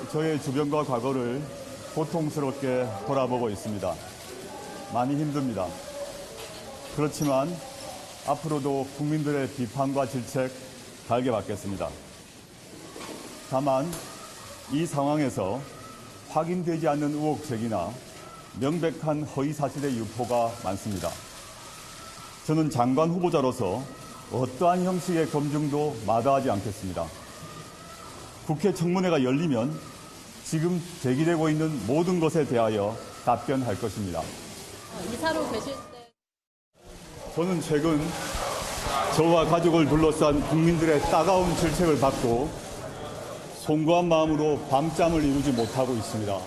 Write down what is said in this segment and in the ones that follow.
저의 주변과 과거를 고통스럽게 돌아보고 있습니다. 많이 힘듭니다. 그렇지만 앞으로도 국민들의 비판과 질책 달게 받겠습니다. 다만 이 상황에서 확인되지 않는 의혹 제기나 명백한 허위 사실의 유포가 많습니다. 저는 장관 후보자로서 어떠한 형식의 검증도 마다하지 않겠습니다. 국회 청문회가 열리면 지금 제기되고 있는 모든 것에 대하여 답변할 것입니다. 이사로 계실 때 저는 최근 저와 가족을 둘러싼 국민들의 따가운 질책을 받고 송구한 마음으로 밤잠을 이루지 못하고 있습니다.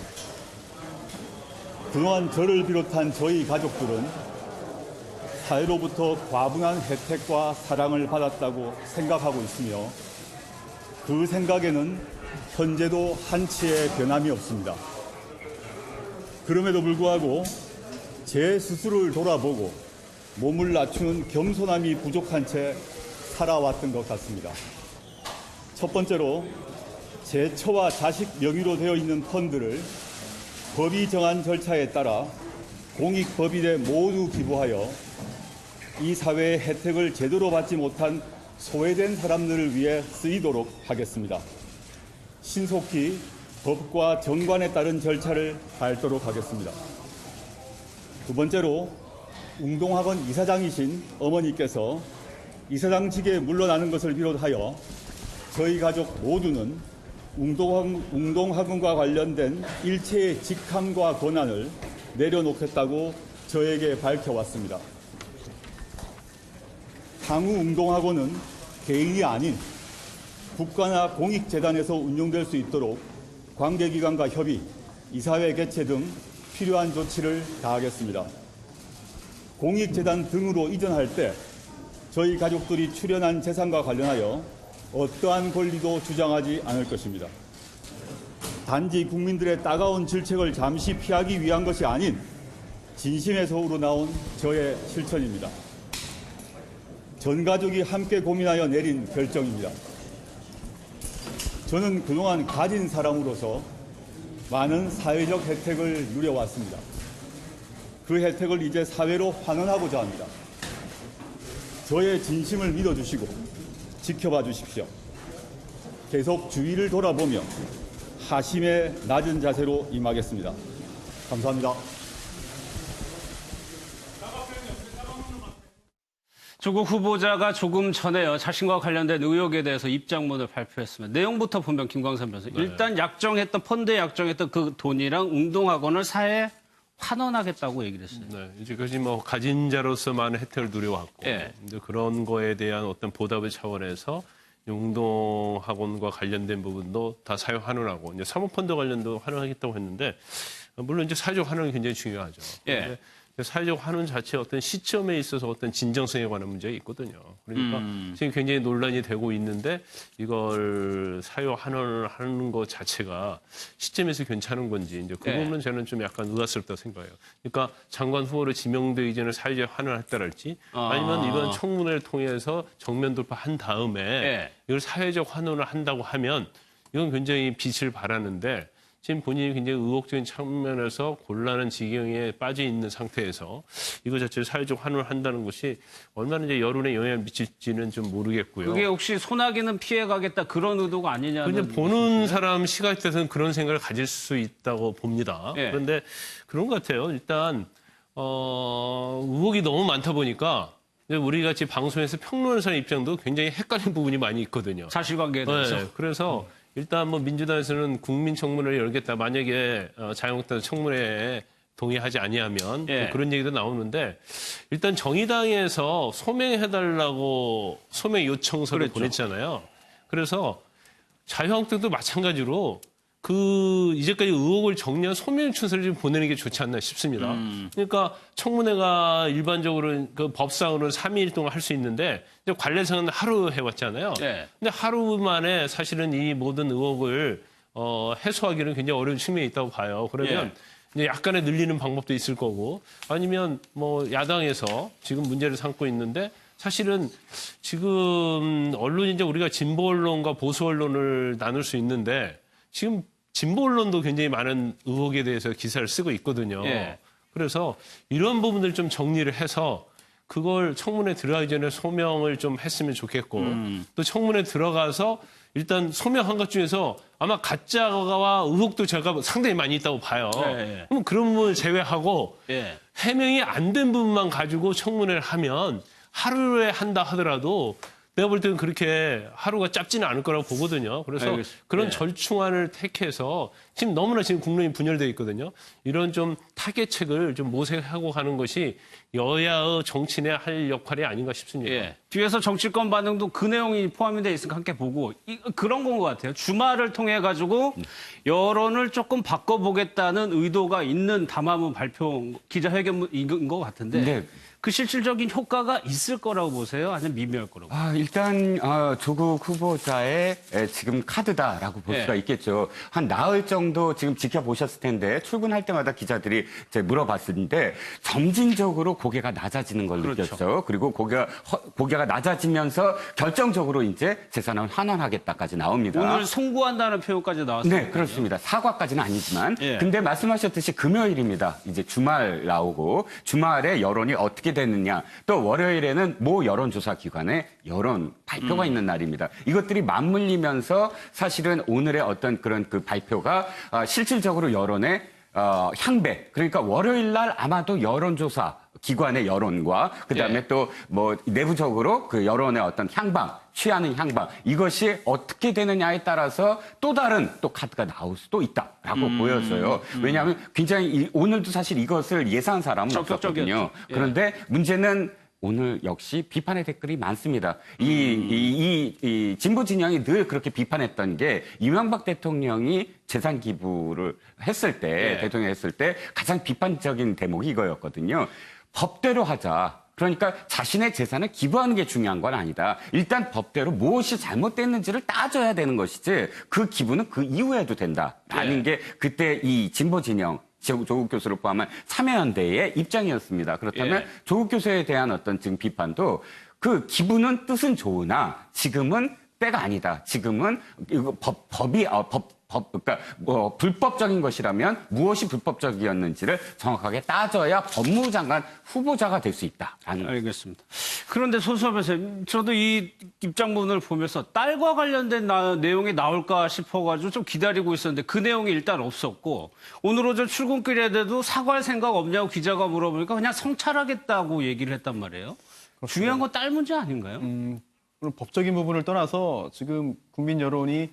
그동안 저를 비롯한 저희 가족들은 사회로부터 과분한 혜택과 사랑을 받았다고 생각하고 있으며 그 생각에는 현재도 한치의 변함이 없습니다. 그럼에도 불구하고 제 스스로를 돌아보고 몸을 낮추는 겸손함이 부족한 채 살아왔던 것 같습니다. 첫 번째로 제 처와 자식 명의로 되어 있는 펀드를 법이 정한 절차에 따라 공익법인에 모두 기부하여 이 사회의 혜택을 제대로 받지 못한 소외된 사람들을 위해 쓰이도록 하겠습니다. 신속히 법과 정관에 따른 절차를 밟도록 하겠습니다. 두 번째로 웅동학원 이사장이신 어머니께서 이사장직에 물러나는 것을 비롯하여 저희 가족 모두는 웅동학원과 관련된 일체의 직함과 권한을 내려놓겠다고 저에게 밝혀왔습니다. 향후 웅동학원은 개인이 아닌 국가나 공익재단에서 운영될 수 있도록 관계기관과 협의, 이사회 개최 등 필요한 조치를 다하겠습니다. 공익재단 등으로 이전할 때 저희 가족들이 출연한 재산과 관련하여 어떠한 권리도 주장하지 않을 것입니다. 단지 국민들의 따가운 질책을 잠시 피하기 위한 것이 아닌 진심에서 우러나온 저의 실천입니다. 전 가족이 함께 고민하여 내린 결정입니다. 저는 그동안 가진 사람으로서 많은 사회적 혜택을 누려왔습니다. 그 혜택을 이제 사회로 환원하고자 합니다. 저의 진심을 믿어주시고 지켜봐 주십시오. 계속 주위를 돌아보며 하심의 낮은 자세로 임하겠습니다. 감사합니다. 조국 후보자가 조금 전에요. 자신과 관련된 의혹에 대해서 입장문을 발표했습니다. 내용부터 보면 김광선 변호사. 일단 약정했던 펀드에 약정했던 그 돈이랑 웅동학원을 사회에 환원하겠다고 얘기를 했어요. 네, 이제까지 뭐 가진 자로서 많은 혜택을 누려왔고 예. 이제 그런 거에 대한 어떤 보답의 차원에서 웅동학원과 관련된 부분도 다 사회 환원하고 이제 사모펀드 관련도 환원하겠다고 했는데 물론 이제 사회적 환원이 굉장히 중요하죠. 예. 사회적 환원 자체의 어떤 시점에 있어서 어떤 진정성에 관한 문제가 있거든요. 그러니까 지금 굉장히 논란이 되고 있는데 이걸 사회 환원을 하는 것 자체가 시점에서 괜찮은 건지 이제 그 부분은 저는 좀 약간 의아스럽다고 생각해요. 그러니까 장관 후보로 지명되기 전에 사회적 환원을 했다랄지 아니면 이번 청문회를 통해서 정면 돌파한 다음에 이걸 사회적 환원을 한다고 하면 이건 굉장히 빛을 발하는데 지금 본인이 굉장히 의혹적인 측면에서 곤란한 지경에 빠져 있는 상태에서 이거 자체를 사회적 환원을 한다는 것이 얼마나 이제 여론에 영향을 미칠지는 좀 모르겠고요. 그게 혹시 소나기는 피해가겠다 그런 의도가 아니냐는. 근데 보는 사람 시각에서는 그런 생각을 가질 수 있다고 봅니다. 예. 그런데 그런 것 같아요. 일단 의혹이 너무 많다 보니까 우리 같이 방송에서 평론하는 사람 입장도 굉장히 헷갈리는 부분이 많이 있거든요. 사실관계에 대해서. 네, 그래서 일단 뭐 민주당에서는 국민 청문회를 열겠다. 만약에 자유한국당 청문회에 동의하지 아니하면 예. 그런 얘기도 나오는데 일단 정의당에서 소명해달라고 소명 요청서를 그랬죠. 보냈잖아요. 그래서 자유한국당도 마찬가지로 그 이제까지 의혹을 정리한 소명 요청서를 좀 보내는 게 좋지 않나 싶습니다. 그러니까 청문회가 일반적으로 그 법상으로는 3일 동안 할 수 있는데 관례상은 하루 해왔잖아요. 네. 근데 하루 만에 사실은 이 모든 의혹을 해소하기는 굉장히 어려운 측면이 있다고 봐요. 그러면 이제 약간의 늘리는 방법도 있을 거고 아니면 뭐 야당에서 지금 문제를 삼고 있는데 사실은 지금 언론이 이제 우리가 진보 언론과 보수 언론을 나눌 수 있는데 지금 진보 언론도 굉장히 많은 의혹에 대해서 기사를 쓰고 있거든요. 예. 그래서 이런 부분들 좀 정리를 해서 그걸 청문회 들어가기 전에 소명을 좀 했으면 좋겠고 또 청문회 들어가서 일단 소명한 것 중에서 아마 가짜와 의혹도 제가 상당히 많이 있다고 봐요. 예. 그럼 그런 부분을 제외하고 예. 해명이 안 된 부분만 가지고 청문회를 하면 하루에 한다 하더라도 내가 볼 때는 그렇게 하루가 짧지는 않을 거라고 보거든요. 그래서 알겠습니다. 그런 예. 절충안을 택해서 지금 너무나 지금 국론이 분열되어 있거든요. 이런 좀 타개책을 좀 모색하고 가는 것이 여야의 정치인의 할 역할이 아닌가 싶습니다. 예. 뒤에서 정치권 반응도 그 내용이 포함이 돼 있으니까 함께 보고 그런 건 것 같아요. 주말을 통해 가지고 여론을 조금 바꿔보겠다는 의도가 있는 담화문 발표 기자회견인 것 같은데 네. 그 실질적인 효과가 있을 거라고 보세요? 아니면 미미할 거라고? 일단 조국 후보자의 지금 카드다라고 볼 예. 수가 있겠죠. 한 나흘 정도 지금 지켜보셨을 텐데 출근할 때마다 기자들이 이제 물어봤는데 점진적으로 고개가 낮아지는 걸 그렇죠. 느꼈어요. 그리고 고개가 낮아지면서 결정적으로 이제 재산을 환원하겠다까지 나옵니다. 오늘 송구한다는 표현까지 나왔습니다. 네, 그렇습니다. 사과까지는 아니지만. 예. 근데 말씀하셨듯이 금요일입니다. 이제 주말 나오고 주말에 여론이 어떻게 되느냐. 또 월요일에는 모 여론조사 기관의 여론 발표가 있는 날입니다. 이것들이 맞물리면서 사실은 오늘의 어떤 그런 그 발표가 실질적으로 여론의 향배. 그러니까 월요일 날 아마도 여론조사 기관의 여론과 그다음에 예. 또 뭐 내부적으로 그 여론의 어떤 향방, 취하는 향방 이것이 어떻게 되느냐에 따라서 또 다른 또 카드가 나올 수도 있다라고 보였어요. 왜냐하면 굉장히 오늘도 사실 이것을 예상한 사람은 적극적이었죠. 없었거든요. 예. 그런데 문제는 오늘 역시 비판의 댓글이 많습니다. 이 진보 진영이 늘 그렇게 비판했던 게 이명박 대통령이 재산 기부를 했을 때, 예. 대통령이 했을 때 가장 비판적인 대목이 이거였거든요. 법대로 하자. 그러니까 자신의 재산을 기부하는 게 중요한 건 아니다. 일단 법대로 무엇이 잘못됐는지를 따져야 되는 것이지 그 기부는 그 이후에도 된다라는 예. 게 그때 이 진보 진영 조국 교수를 포함한 참여연대의 입장이었습니다. 그렇다면 예. 조국 교수에 대한 어떤 지금 비판도 그 기부는 뜻은 좋으나 지금은 때가 아니다. 지금은 이거 그러니까 뭐 불법적인 것이라면 무엇이 불법적이었는지를 정확하게 따져야 법무장관 후보자가 될 수 있다라는. 알겠습니다. 그런데 손수업 변호사님, 저도 이 입장문을 보면서 딸과 관련된 내용이 나올까 싶어가지고 좀 기다리고 있었는데 그 내용이 일단 없었고 오늘 오전 출근길에도 사과할 생각 없냐고 기자가 물어보니까 그냥 성찰하겠다고 얘기를 했단 말이에요. 중요한 건 딸 문제 아닌가요? 물론 법적인 부분을 떠나서 지금 국민 여론이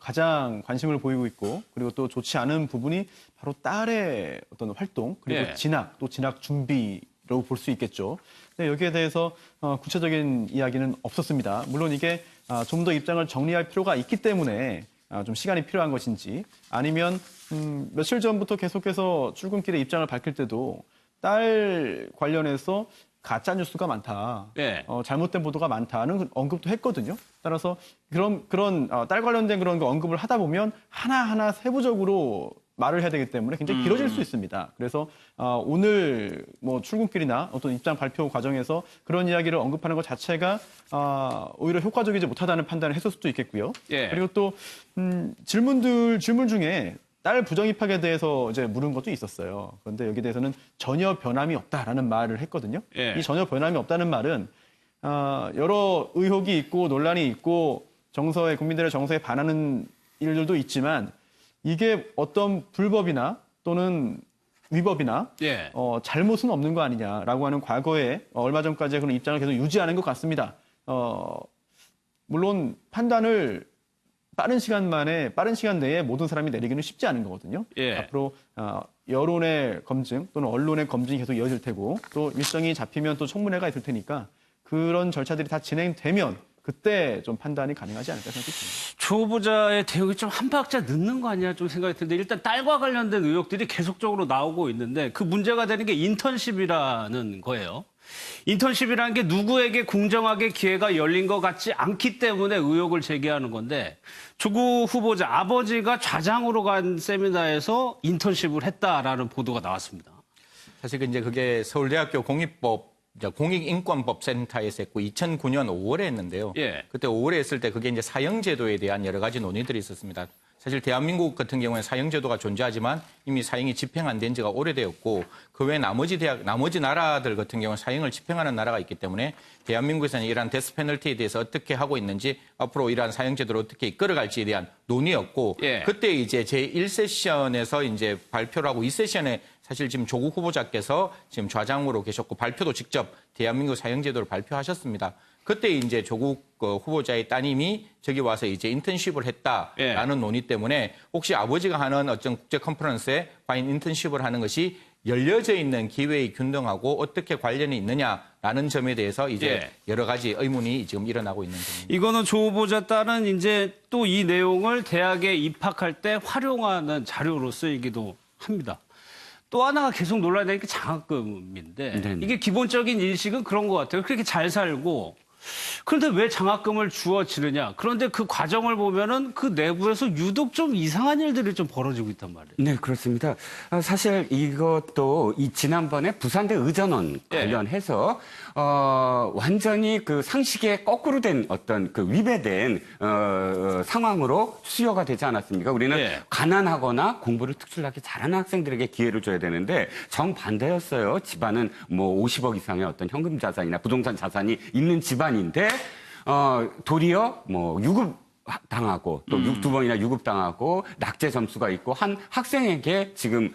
가장 관심을 보이고 있고 그리고 또 좋지 않은 부분이 바로 딸의 어떤 활동 그리고 예. 진학 또 진학 준비라고 볼 수 있겠죠. 근데 여기에 대해서 구체적인 이야기는 없었습니다. 물론 이게 좀 더 입장을 정리할 필요가 있기 때문에 좀 시간이 필요한 것인지 아니면 며칠 전부터 계속해서 출근길에 입장을 밝힐 때도 딸 관련해서 가짜 뉴스가 많다. 예. 잘못된 보도가 많다는 언급도 했거든요. 따라서 그런 딸 관련된 그런 거 언급을 하다 보면 하나하나 세부적으로 말을 해야 되기 때문에 굉장히 길어질 수 있습니다. 그래서 오늘 뭐 출근길이나 어떤 입장 발표 과정에서 그런 이야기를 언급하는 것 자체가 오히려 효과적이지 못하다는 판단을 했을 수도 있겠고요. 예. 그리고 또 질문 중에 딸 부정 입학에 대해서 이제 물은 것도 있었어요. 그런데 여기에 대해서는 전혀 변함이 없다라는 말을 했거든요. 예. 이 전혀 변함이 없다는 말은 여러 의혹이 있고 논란이 있고 국민들의 정서에 반하는 일들도 있지만 이게 어떤 불법이나 또는 위법이나 예. 잘못은 없는 거 아니냐라고 하는 과거에 얼마 전까지 그런 입장을 계속 유지하는 것 같습니다. 물론 판단을 빠른 시간 내에 모든 사람이 내리기는 쉽지 않은 거거든요. 예. 앞으로 여론의 검증 또는 언론의 검증이 계속 이어질 테고 또 일정이 잡히면 또 청문회가 있을 테니까 그런 절차들이 다 진행되면 그때 좀 판단이 가능하지 않을까 생각합니다. 조 후보자의 대응이 좀 한 박자 늦는 거 아니야 좀 생각이 드는데 일단 딸과 관련된 의혹들이 계속적으로 나오고 있는데 그 문제가 되는 게 인턴십이라는 거예요. 인턴십이라는 게 누구에게 공정하게 기회가 열린 것 같지 않기 때문에 의혹을 제기하는 건데 조국 후보자 아버지가 좌장으로 간 세미나에서 인턴십을 했다라는 보도가 나왔습니다. 사실 이제 그게 서울대학교 공익인권법센터에서 했고 2009년 5월에 했는데요. 예. 그때 5월에 했을 때 그게 이제 사형제도에 대한 여러 가지 논의들이 있었습니다. 사실 대한민국 같은 경우에 사형제도가 존재하지만 이미 사형이 집행 안 된 지가 오래되었고 그 외 나머지 나라들 같은 경우는 사형을 집행하는 나라가 있기 때문에 대한민국에서는 이러한 데스 페널티에 대해서 어떻게 하고 있는지 앞으로 이러한 사형제도를 어떻게 이끌어갈지에 대한 논의였고 예. 그때 이제 제1세션에서 이제 발표를 하고 2세션에 사실 지금 조국 후보자께서 지금 좌장으로 계셨고 발표도 직접 대한민국 사형제도를 발표하셨습니다. 그때 이제 조국 후보자의 따님이 저기 와서 이제 인턴십을 했다라는 논의 때문에 혹시 아버지가 하는 어떤 국제 컨퍼런스에 과연 인턴십을 하는 것이 열려져 있는 기회의 균등하고 어떻게 관련이 있느냐라는 점에 대해서 이제 여러 가지 의문이 지금 일어나고 있는 점입니다. 이거는 조 후보자 딸은 이제 또 이 내용을 대학에 입학할 때 활용하는 자료로 쓰이기도 합니다. 또 하나가 계속 논란이 되는 게 장학금인데 네네. 이게 기본적인 인식은 그런 것 같아요. 그렇게 잘 살고 그런데 왜 장학금을 주어지느냐. 그런데 그 과정을 보면은 그 내부에서 유독 좀 이상한 일들이 좀 벌어지고 있단 말이에요. 네, 그렇습니다. 사실 이것도 지난번에 부산대 의전원 관련해서 완전히 그 상식에 거꾸로 된 어떤 그 위배된 상황으로 수여가 되지 않았습니까? 우리는 가난하거나 공부를 특출나게 잘하는 학생들에게 기회를 줘야 되는데 정반대였어요. 집안은 뭐 50억 이상의 어떤 현금 자산이나 부동산 자산이 있는 집안인데 도리어 뭐 유급 당하고 또 두 번이나 유급당하고 낙제 점수가 있고 한 학생에게 지금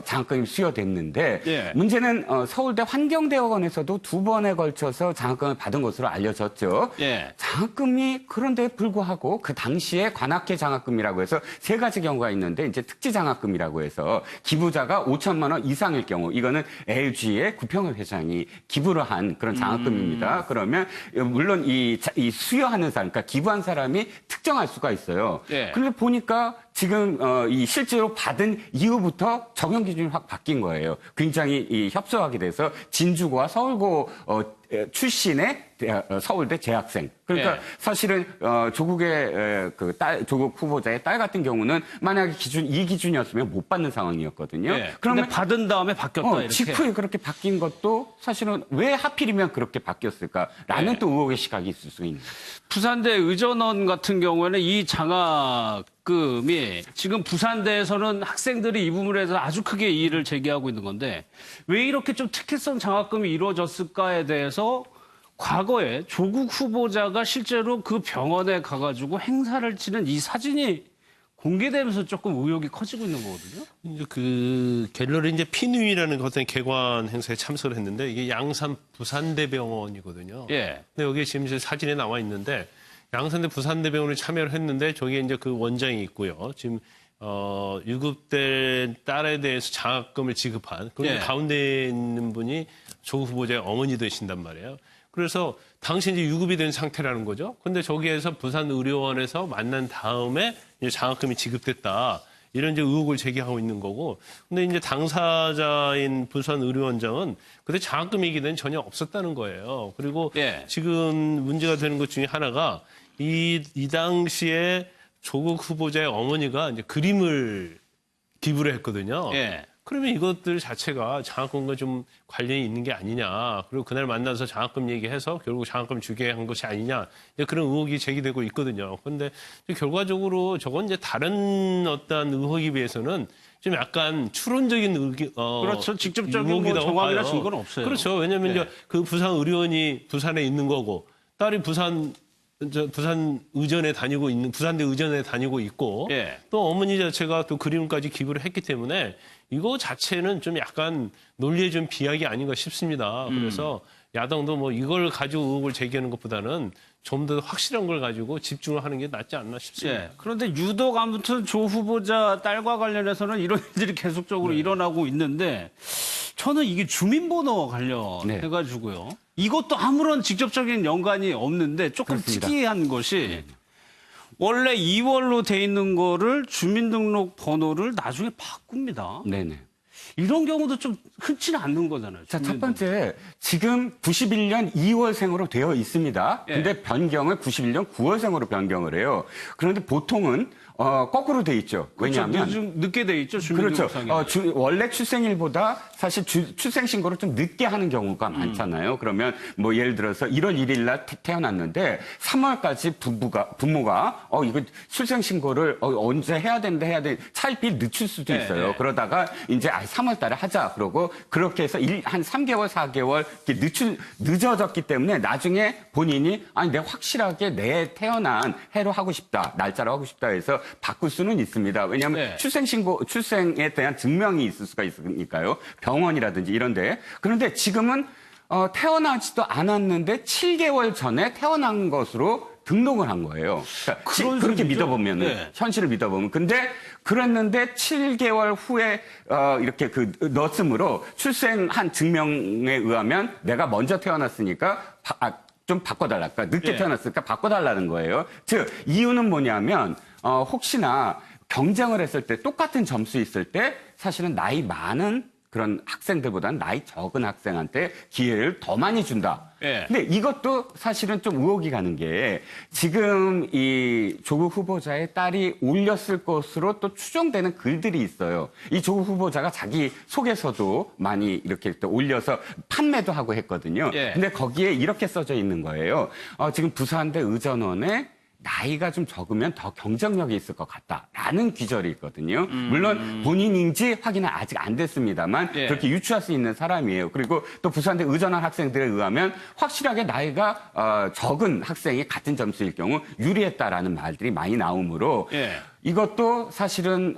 장학금이 수여됐는데 문제는 서울대 환경대학원에서도 2번에 걸쳐서 장학금을 받은 것으로 알려졌죠. 장학금이 그런데 불구하고 그 당시에 관학회 장학금이라고 해서 3가지 경우가 있는데 이제 특지 장학금이라고 해서 기부자가 5천만 원 이상일 경우 이거는 LG의 구평을 회장이 기부를 한 그런 장학금입니다. 그러면 물론 이 수여하는 사람, 그러니까 기부한 사람이 특정할 수가 있어요. 그런데 보니까 지금 이 실제로 받은 이후부터 적용 기준이 확 바뀐 거예요. 굉장히 협소하게 돼서 진주고와 서울고 출신의 서울대 재학생. 그러니까 사실은 조국의 조국 후보자의 딸 같은 경우는 만약에 이 기준이었으면 못 받는 상황이었거든요. 그런데 받은 다음에 바뀌었다 이렇게. 직후에 그렇게 바뀐 것도 사실은 왜 하필이면 그렇게 바뀌었을까라는 또 의혹의 시각이 있을 수 있는. 부산대 의전원 같은 경우에는 이 장학금이 지금 부산대에서는 학생들이 이 부분에 대해서 아주 크게 이의를 제기하고 있는 건데 왜 이렇게 좀 특혜성 장학금이 이루어졌을까에 대해서 과거에 조국 후보자가 실제로 그 병원에 가가지고 행사를 치는 이 사진이 공개되면서 조금 의혹이 커지고 있는 거거든요. 이제 그 갤러리 이제 피누이라는 어떤 개관 행사에 참석을 했는데 이게 양산 부산대병원이거든요. 근데 여기 지금 이제 사진에 나와 있는데 양산대 부산대병원에 참여를 했는데 저기에 이제 그 원장이 있고요. 지금 유급된 딸에 대해서 장학금을 지급한 그런데 가운데 있는 분이 조국 후보자의 어머니 되신단 말이에요. 그래서 당시 이제 유급이 된 상태라는 거죠. 근데 저기에서 부산의료원에서 만난 다음에 이제 장학금이 지급됐다. 이런 이제 의혹을 제기하고 있는 거고. 근데 이제 당사자인 부산의료원장은 그때 장학금 얘기는 전혀 없었다는 거예요. 그리고 지금 문제가 되는 것 중에 하나가 이 당시에 조국 후보자의 어머니가 이제 그림을 기부를 했거든요. 그러면 이것들 자체가 장학금과 좀 관련이 있는 게 아니냐. 그리고 그날 만나서 장학금 얘기해서 결국 장학금 주게 한 것이 아니냐. 그런 의혹이 제기되고 있거든요. 그런데 결과적으로 저건 이제 다른 어떤 의혹에 비해서는 좀 약간 추론적인 그렇죠. 직접적인 뭐 정황이나 증거는 없어요. 그렇죠. 왜냐하면 이제 그 부산 의료원이 부산에 있는 거고 딸이 부산 의전에 다니고 있는 부산대 의전에 다니고 있고 또 어머니 자체가 또 그림까지 기부를 했기 때문에 이거 자체는 좀 약간 논리에 좀 비약이 아닌가 싶습니다. 그래서 야당도 뭐 이걸 가지고 의혹을 제기하는 것보다는 좀 더 확실한 걸 가지고 집중을 하는 게 낫지 않나 싶습니다. 그런데 유독 아무튼 조 후보자 딸과 관련해서는 이런 일들이 계속적으로 일어나고 있는데 저는 이게 주민번호 관련해가지고요. 이것도 아무런 직접적인 연관이 없는데 조금 그렇습니다. 특이한 것이 원래 2월로 돼 있는 거를 주민등록 번호를 나중에 바꿉니다. 네네. 이런 경우도 좀 흔치는 않는 거잖아요. 자, 첫 번째, 지금 91년 2월생으로 되어 있습니다. 근데 변경을 91년 9월생으로 변경을 해요. 그런데 보통은 거꾸로 돼 있죠. 왜냐하면 그렇죠. 늦게 돼 있죠. 그렇죠. 주민등록상에. 원래 출생일보다 사실 출생신고를 좀 늦게 하는 경우가 많잖아요. 그러면 뭐 예를 들어서 1월 1일 날 태어났는데 3월까지 부모가 이거 출생신고를 언제 해야 되는데 차일피일 늦출 수도 있어요. 네. 그러다가 이제 3월 달에 하자. 그러고 그렇게 해서 한 3개월, 4개월 이렇게 늦어졌기 때문에 나중에 본인이 아니 내가 확실하게 내 태어난 해로 하고 싶다. 날짜로 하고 싶다 해서 바꿀 수는 있습니다. 왜냐하면 네. 출생에 대한 증명이 있을 수가 있으니까요. 병원이라든지 이런데. 그런데 지금은 태어나지도 않았는데 7개월 전에 태어난 것으로 등록을 한 거예요. 그러니까 그렇게 셈이죠? 믿어보면 네. 현실을 믿어보면. 근데 그랬는데 7개월 후에 이렇게 넣었으므로 출생한 증명에 의하면 내가 먼저 태어났으니까 좀 바꿔달라. 그러니까 늦게 예. 태어났으니까 바꿔달라는 거예요. 즉 이유는 뭐냐면 혹시나 경쟁을 했을 때 똑같은 점수 있을 때 사실은 나이 많은 그런 학생들보다는 나이 적은 학생한테 기회를 더 많이 준다. 예. 근데 이것도 사실은 좀 의혹이 가는 게 지금 이 조국 후보자의 딸이 올렸을 것으로 또 추정되는 글들이 있어요. 이 조국 후보자가 자기 속에서도 많이 이렇게 또 올려서 판매도 하고 했거든요. 예. 근데 거기에 이렇게 써져 있는 거예요. 지금 부산대 의전원에 나이가 좀 적으면 더 경쟁력이 있을 것 같다라는 귀절이 있거든요. 물론 본인인지 확인은 아직 안 됐습니다만 예. 그렇게 유추할 수 있는 사람이에요. 그리고 또 부산대 의전한 학생들에 의하면 확실하게 나이가 적은 학생이 같은 점수일 경우 유리했다라는 말들이 많이 나오므로 예. 이것도 사실은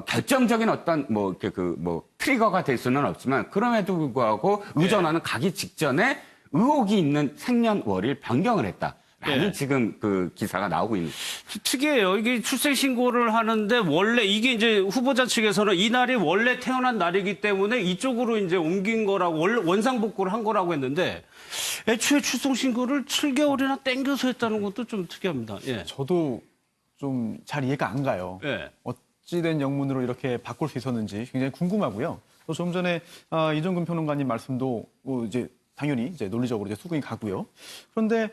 결정적인 어떤 트리거가 될 수는 없지만 그럼에도 불구하고 의전하는 가기 직전에 의혹이 있는 생년월일 변경을 했다. 라는 예. 지금 그 기사가 나오고 있는. 특이해요. 이게 출생신고를 하는데 원래 이게 이제 후보자 측에서는 이 날이 원래 태어난 날이기 때문에 이쪽으로 이제 옮긴 거라고 원상복구를 한 거라고 했는데 애초에 출생신고를 7개월이나 땡겨서 했다는 것도 좀 특이합니다. 예. 저도 좀 잘 이해가 안 가요. 예. 어찌된 영문으로 이렇게 바꿀 수 있었는지 굉장히 궁금하고요. 또 좀 전에 이종근 평론가님 말씀도 이제 당연히 이제 논리적으로 이제 수긍이 가고요. 그런데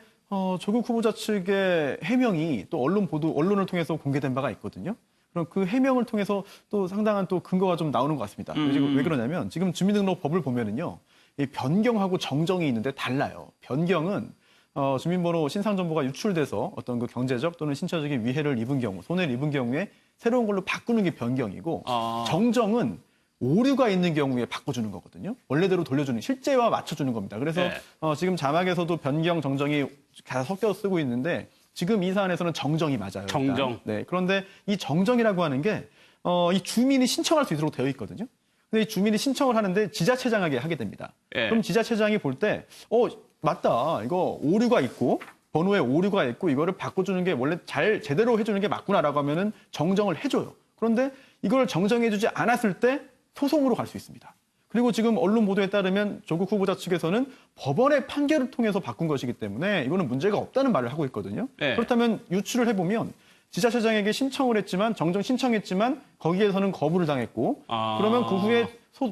조국 후보자 측의 해명이 또 언론을 통해서 공개된 바가 있거든요. 그럼 그 해명을 통해서 또 상당한 또 근거가 좀 나오는 것 같습니다. 왜 그러냐면 지금 주민등록법을 보면은요, 이 변경하고 정정이 있는데 달라요. 변경은 주민번호 신상정보가 유출돼서 어떤 그 경제적 또는 신체적인 위해를 입은 경우, 손해를 입은 경우에 새로운 걸로 바꾸는 게 변경이고, 정정은 오류가 있는 경우에 바꿔주는 거거든요. 원래대로 돌려주는, 실제와 맞춰주는 겁니다. 그래서 네. 지금 자막에서도 변경, 정정이 다 섞여 쓰고 있는데 지금 이 사안에서는 정정이 맞아요. 일단. 정정. 네. 그런데 이 정정이라고 하는 게 이 주민이 신청할 수 있도록 되어 있거든요. 근데 이 주민이 신청을 하는데 지자체장에게 하게 됩니다. 예. 그럼 지자체장이 볼 때 맞다. 이거 오류가 있고 번호에 오류가 있고 이거를 바꿔주는 게 원래 제대로 해주는 게 맞구나라고 하면은 정정을 해줘요. 그런데 이걸 정정해주지 않았을 때 소송으로 갈 수 있습니다. 그리고 지금 언론 보도에 따르면 조국 후보자 측에서는 법원의 판결을 통해서 바꾼 것이기 때문에 이거는 문제가 없다는 말을 하고 있거든요. 네. 그렇다면 유추를 해보면 지자체장에게 신청을 했지만 정정 신청했지만 거기에서는 거부를 당했고 그러면 그 후에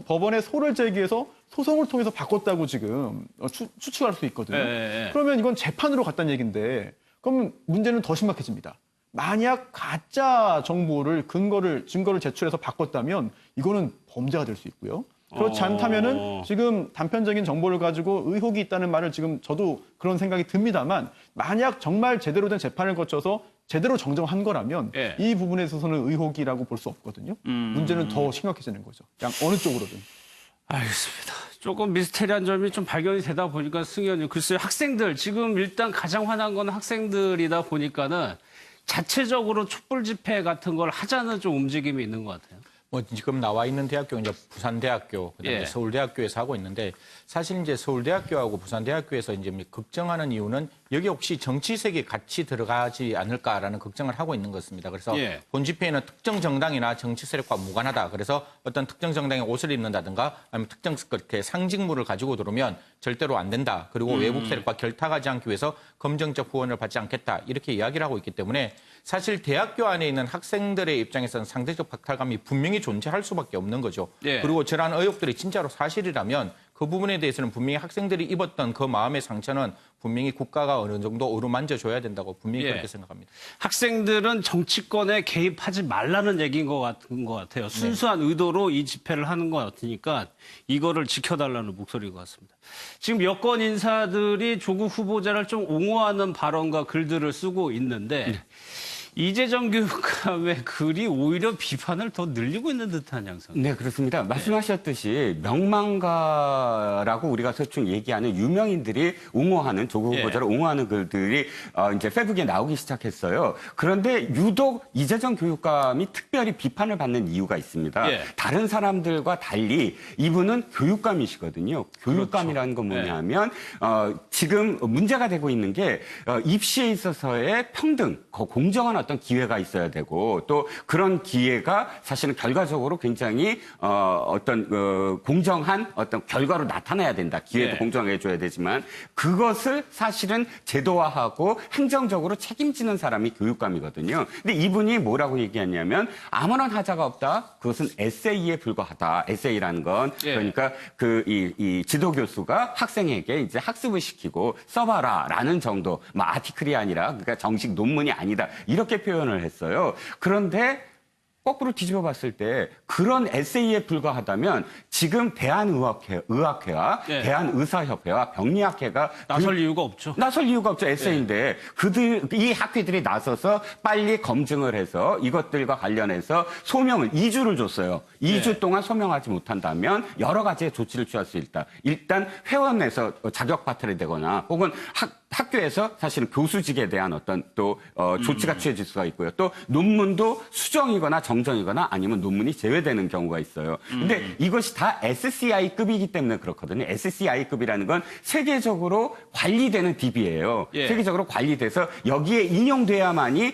법원에 소를 제기해서 소송을 통해서 바꿨다고 지금 추측할 수 있거든요. 네. 그러면 이건 재판으로 갔다는 얘기인데 그럼 문제는 더 심각해집니다. 만약 가짜 정보를 증거를 제출해서 바꿨다면 이거는 범죄가 될 수 있고요. 그렇지 않다면은 지금 단편적인 정보를 가지고 의혹이 있다는 말을 지금 저도 그런 생각이 듭니다만 만약 정말 제대로 된 재판을 거쳐서 제대로 정정한 거라면 예. 이 부분에 있어서는 의혹이라고 볼 수 없거든요. 문제는 더 심각해지는 거죠. 어느 쪽으로든. 알겠습니다. 조금 미스테리한 점이 좀 발견이 되다 보니까 승희 의원님, 글쎄요, 학생들, 지금 일단 가장 화난 건 학생들이다 보니까는 자체적으로 촛불 집회 같은 걸 하자는 좀 움직임이 있는 것 같아요. 뭐 지금 나와 있는 대학교 이제 부산대학교, 그다음에 예. 서울대학교에서 하고 있는데 사실 이제 서울대학교하고 부산대학교에서 이제 걱정하는 이유는 여기 혹시 정치색이 같이 들어가지 않을까라는 걱정을 하고 있는 것입니다. 그래서 예. 본 집회에는 특정 정당이나 정치 세력과 무관하다. 그래서 어떤 특정 정당의 옷을 입는다든가 아니면 특정 그렇게 상징물을 가지고 들어오면 절대로 안 된다. 그리고 외국 세력과 결탁하지 않기 위해서 검정적 후원을 받지 않겠다. 이렇게 이야기를 하고 있기 때문에 사실 대학교 안에 있는 학생들의 입장에서는 상대적 박탈감이 분명히 존재할 수밖에 없는 거죠. 예. 그리고 저러한 의혹들이 진짜로 사실이라면 그 부분에 대해서는 분명히 학생들이 입었던 그 마음의 상처는 분명히 국가가 어느 정도 어루만져줘야 된다고 분명히 예. 그렇게 생각합니다. 학생들은 정치권에 개입하지 말라는 얘기인 것 같아요. 순수한 의도로 이 집회를 하는 것 같으니까 이거를 지켜달라는 목소리인 것 같습니다. 지금 여권 인사들이 조국 후보자를 좀 옹호하는 발언과 글들을 쓰고 있는데 이재정 교육감의 글이 오히려 비판을 더 늘리고 있는 듯한 양상. 네, 그렇습니다. 말씀하셨듯이 명망가라고 우리가 대충 얘기하는 유명인들이 옹호하는 조국 예. 후보자를 옹호하는 글들이 이제 페북에 나오기 시작했어요. 그런데 유독 이재정 교육감이 특별히 비판을 받는 이유가 있습니다. 예. 다른 사람들과 달리 이분은 교육감이시거든요. 교육감이라는 건 뭐냐면 지금 문제가 되고 있는 게 입시에 있어서의 평등, 공정한 어떤 기회가 있어야 되고 또 그런 기회가 사실은 결과적으로 굉장히 어떤 공정한 어떤 결과로 나타나야 된다. 기회도 예. 공정하게 줘야 되지만 그것을 사실은 제도화하고 행정적으로 책임지는 사람이 교육감이거든요. 근데 이분이 뭐라고 얘기했냐면 아무런 하자가 없다. 그것은 에세이에 불과하다. 에세이라는 건 예. 그러니까 이 지도 교수가 학생에게 이제 학습을 시키고 써봐라라는 정도, 뭐 아티클이 아니라 그러니까 정식 논문이 아니다. 이렇게 표현을 했어요. 그런데 거꾸로 뒤집어 봤을 때 그런 에세이에 불과하다면 지금 대한의학회와 네. 대한의사협회와 병리학회가 나설 이유가 없죠. 나설 이유가 없죠. 에세이인데 이 학회들이 나서서 빨리 검증을 해서 이것들과 관련해서 소명을 2주를 줬어요. 2주 동안 소명하지 못한다면 여러 가지의 조치를 취할 수 있다. 일단 회원에서 자격 파탈이 되거나 혹은 학교에서 사실은 교수직에 대한 어떤 또 조치가 취해질 수가 있고요. 또 논문도 수정이거나 정정이거나 아니면 논문이 제외되는 경우가 있어요. 근데 이것이 다 SCI급이기 때문에 그렇거든요. SCI급이라는 건 세계적으로 관리되는 DB예요. 예. 세계적으로 관리돼서 여기에 인용돼야만이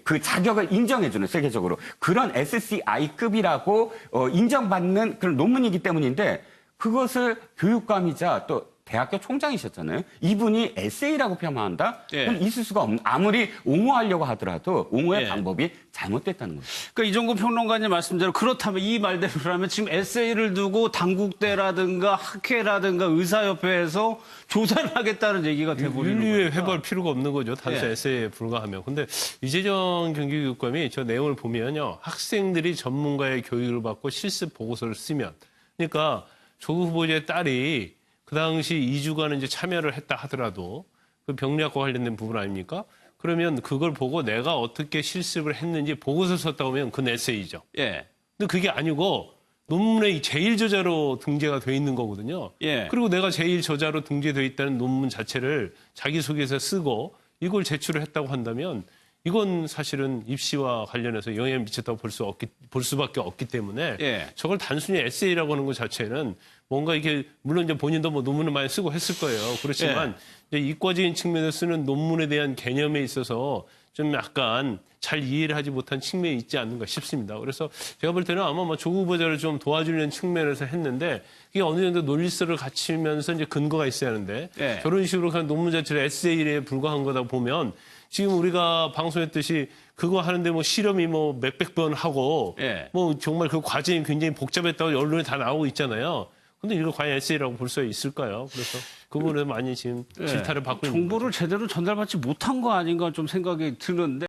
그 자격을 인정해주는 세계적으로 그런 SCI급이라고 인정받는 그런 논문이기 때문인데 그것을 교육감이자 또 대학교 총장이셨잖아요. 이분이 에세이라고 폄하한다? 예. 그럼 있을 수가 없는. 아무리 옹호하려고 하더라도 옹호의 예. 방법이 잘못됐다는 거죠. 그러니까 이종구 평론가님 말씀대로 그렇다면 이 말대로라면 지금 에세이를 두고 당국대라든가 학회라든가 의사협회에서 조사를 하겠다는 얘기가 돼버리는 거예요. 윤리에 회부할 필요가 없는 거죠. 단순 예. 에세이에 불과하면. 근데 이재정 경기교육감이 저 내용을 보면요. 학생들이 전문가의 교육을 받고 실습 보고서를 쓰면 그러니까 조국 후보자의 딸이 그 당시 2주간 이제 참여를 했다 하더라도 그 병리학과 관련된 부분 아닙니까? 그러면 그걸 보고 내가 어떻게 실습을 했는지 보고서 썼다고 하면 그건 에세이죠. 예. 근데 그게 아니고 논문의 제1저자로 등재가 돼 있는 거거든요. 예. 그리고 내가 제1저자로 등재돼 있다는 논문 자체를 자기소개서 쓰고 이걸 제출을 했다고 한다면 이건 사실은 입시와 관련해서 영향을 미쳤다고 볼 수밖에 없기 때문에 예. 저걸 단순히 에세이라고 하는 것 자체는 뭔가 이게 물론 이제 본인도 뭐 논문을 많이 쓰고 했을 거예요. 그렇지만 이제 이과적인 측면에서 쓰는 논문에 대한 개념에 있어서 좀 약간 잘 이해를 하지 못한 측면이 있지 않는가 싶습니다. 그래서 제가 볼 때는 아마 조국 후보자를 좀 도와주려는 측면에서 했는데 이게 어느 정도 논리성을 갖추면서 이제 근거가 있어야 하는데 예. 저런 식으로 그냥 논문 자체를 에세이에 불과한 거다 보면 지금 우리가 방송했듯이 그거 하는데 뭐 실험이 뭐 몇백 번 하고 예. 뭐 정말 그 과정이 굉장히 복잡했다고 언론에 다 나오고 있잖아요. 근데 이거 과연 에세이라고 볼 수 있을까요? 그래서 그 부분에 많이 지금 질타를 받고 있는 거죠. 정보를 제대로 전달받지 못한 거 아닌가 좀 생각이 드는데